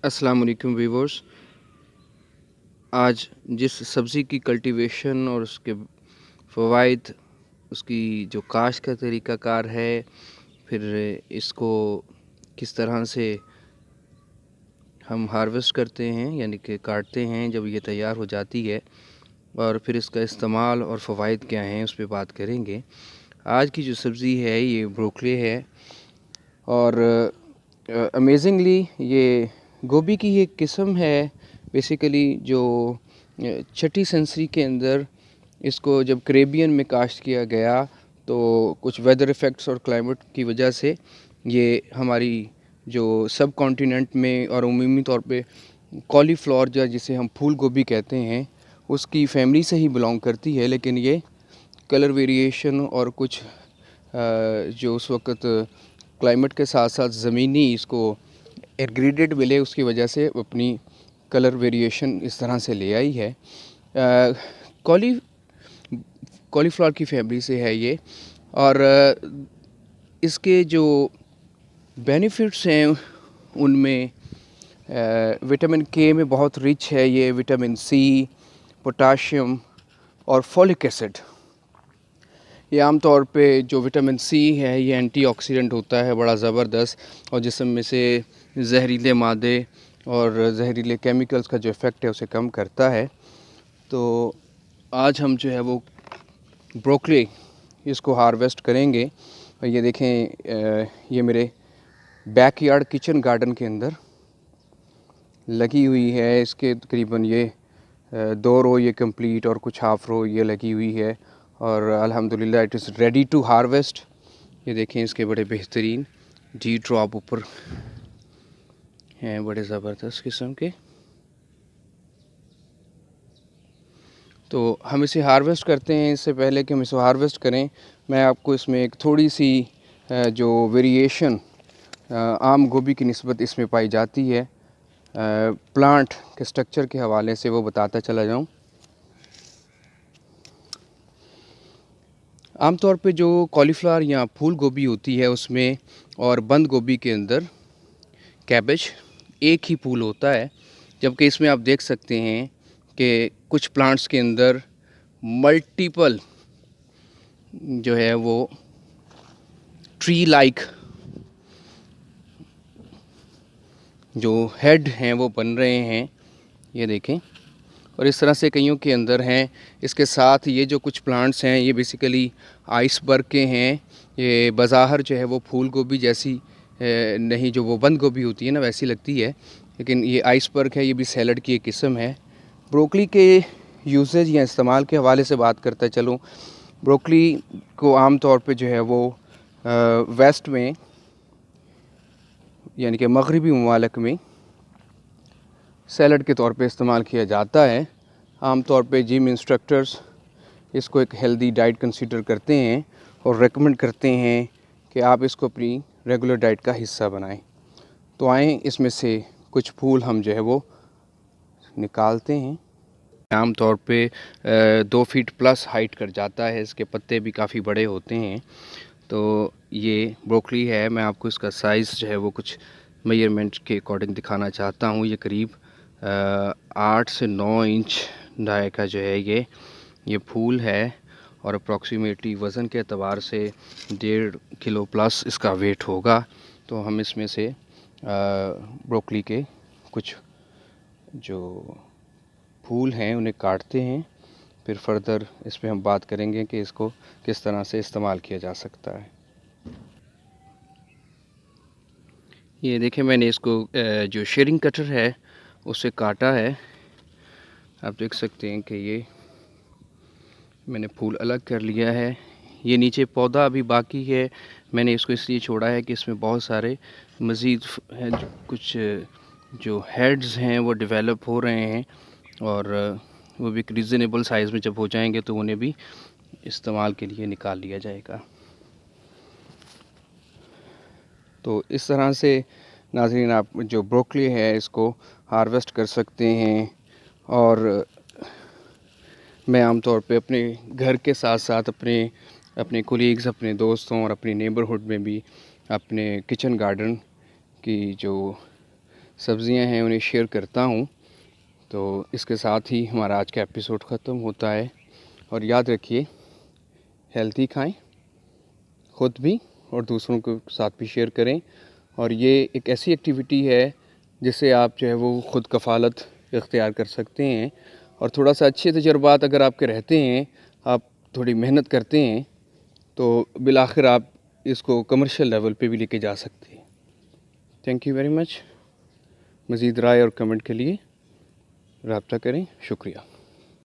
अस्सलाम वालेकुम व्यूअर्स। आज जिस सब्ज़ी की कल्टीवेशन और उसके फ़वाइद, उसकी जो काश्त का तरीक़ाकार है, फिर इसको किस तरह से हम हार्वेस्ट करते हैं यानी कि काटते हैं जब ये तैयार हो जाती है, और फिर इसका इस्तेमाल और फ़वाइद क्या हैं उस पे बात करेंगे। आज की जो सब्ज़ी है ये ब्रोकली है, और अमेजिंगली ये गोभी की एक किस्म है बेसिकली जो छठी सेंचुरी के अंदर इसको जब कैरेबियन में काश्त किया गया, तो कुछ वेदर इफ़ेक्ट्स और क्लाइमेट की वजह से ये हमारी जो सब कॉन्टिनेंट में और उमूमी तौर पे कॉलीफ्लावर या जिसे हम फूल गोभी कहते हैं उसकी फैमिली से ही बिलोंग करती है। लेकिन ये कलर वेरिएशन और कुछ जो उस वक़्त क्लाइमेट के साथ साथ ज़मीनी इसको एग्रीडेड मिले, उसकी वजह से अपनी कलर वेरिएशन इस तरह से ले आई है। कॉलीफ्लावर की फैमिली से है ये, और इसके जो बेनिफिट्स हैं उनमें विटामिन के में बहुत रिच है ये, विटामिन सी, पोटाशियम और फॉलिक एसिड। ये आम तौर पे जो विटामिन सी है ये एंटीऑक्सीडेंट होता है बड़ा ज़बरदस्त, और जिस्म में से जहरीले मादे और जहरीले केमिकल्स का जो इफ़ेक्ट है उसे कम करता है। तो आज हम जो है वो ब्रोकली इसको हार्वेस्ट करेंगे। और ये देखें, ये मेरे बैकयार्ड किचन गार्डन के अंदर लगी हुई है। इसके तकरीबन ये 2 रो ये कंप्लीट और कुछ हाफ रो ये लगी हुई है, और अल्हम्दुलिल्लाह it is ready to harvest. ये देखें इसके बड़े बेहतरीन डी ड्रॉप ऊपर हैं, बड़े ज़बरदस्त किस्म के। तो हम इसे हार्वेस्ट करते हैं। इससे पहले कि हम इसे हार्वेस्ट करें, मैं आपको इसमें एक थोड़ी सी जो वेरिएशन आम गोभी की निस्बत इसमें पाई जाती है प्लांट के स्ट्रक्चर के हवाले से वो बताता चला जाऊं। आमतौर पे जो कॉलीफ्लावर या फूल गोभी होती है उसमें और बंद गोभी के अंदर कैबेज एक ही फूल होता है, जबकि इसमें आप देख सकते हैं कि कुछ प्लांट्स के अंदर मल्टीपल जो है वो ट्री लाइक जो हेड हैं वो बन रहे हैं, ये देखें। और इस तरह से कईयों के अंदर हैं। इसके साथ ये जो कुछ प्लांट्स हैं ये बेसिकली आइसबर्ग के हैं। ये बज़ाहर जो है वो फूल गोभी जैसी नहीं, जो वो बंद गोभी होती है ना वैसी लगती है, लेकिन ये आइसबर्ग है। ये भी सैलड की एक किस्म है। ब्रोकली के यूसेज या इस्तेमाल के हवाले से बात करता चलूँ, ब्रोकली को आम तौर पे जो है वो वेस्ट में यानी कि मगरबी ममालिक में सैलड के तौर पे इस्तेमाल किया जाता है। आम तौर पे जिम इंस्ट्रक्टर्स इसको एक हेल्दी डाइट कंसीडर करते हैं और रेकमेंड करते हैं कि आप इसको अपनी रेगुलर डाइट का हिस्सा बनाएं। तो आएँ इसमें से कुछ फूल हम जो है वो निकालते हैं। आम तौर पे 2 फीट प्लस हाइट कर जाता है। इसके पत्ते भी काफ़ी बड़े होते हैं। तो ये ब्रोकली है, मैं आपको इसका साइज़ जो है वो कुछ मेजरमेंट के अकॉर्डिंग दिखाना चाहता हूँ। ये करीब 8 से 9 इंच डाय का जो है ये फूल है, और अप्रॉक्सीमेटली वज़न के अतबार से 1.5 किलो प्लस इसका वेट होगा। तो हम इसमें से ब्रोकली के कुछ जो फूल हैं उन्हें काटते हैं, फिर फर्दर इस पे हम बात करेंगे कि इसको किस तरह से इस्तेमाल किया जा सकता है। ये देखें, मैंने इसको जो शेयरिंग कटर है उससे काटा है। आप देख सकते हैं कि ये मैंने फूल अलग कर लिया है। ये नीचे पौधा अभी बाकी है, मैंने इसको इसलिए छोड़ा है कि इसमें बहुत सारे मज़ीद कुछ जो हेड्स हैं वो डेवलप हो रहे हैं, और वो भी एक रीज़नेबल साइज़ में जब हो जाएंगे तो उन्हें भी इस्तेमाल के लिए निकाल लिया जाएगा। तो इस तरह से नाज़रीन आप जो ब्रोकली है इसको हार्वेस्ट कर सकते हैं। और मैं आमतौर पे अपने घर के साथ साथ अपने कोलीग्स, अपने दोस्तों और अपनी नेबरहुड में भी अपने किचन गार्डन की जो सब्ज़ियां हैं उन्हें शेयर करता हूं। तो इसके साथ ही हमारा आज का एपिसोड ख़त्म होता है। और याद रखिए, हेल्थी खाएं, ख़ुद भी और दूसरों के साथ भी शेयर करें। और ये एक ऐसी एक्टिविटी है जिससे आप जो है वो ख़ुद कफ़ालत इख्तियार कर सकते हैं। और थोड़ा सा अच्छे तजुर्बात अगर आपके रहते हैं, आप थोड़ी मेहनत करते हैं, तो बिलाखिर आप इसको कमर्शियल लेवल पे भी लेके जा सकते हैं। Thank you very much. मज़ीद राय और कमेंट के लिए रब्ता करें। शुक्रिया।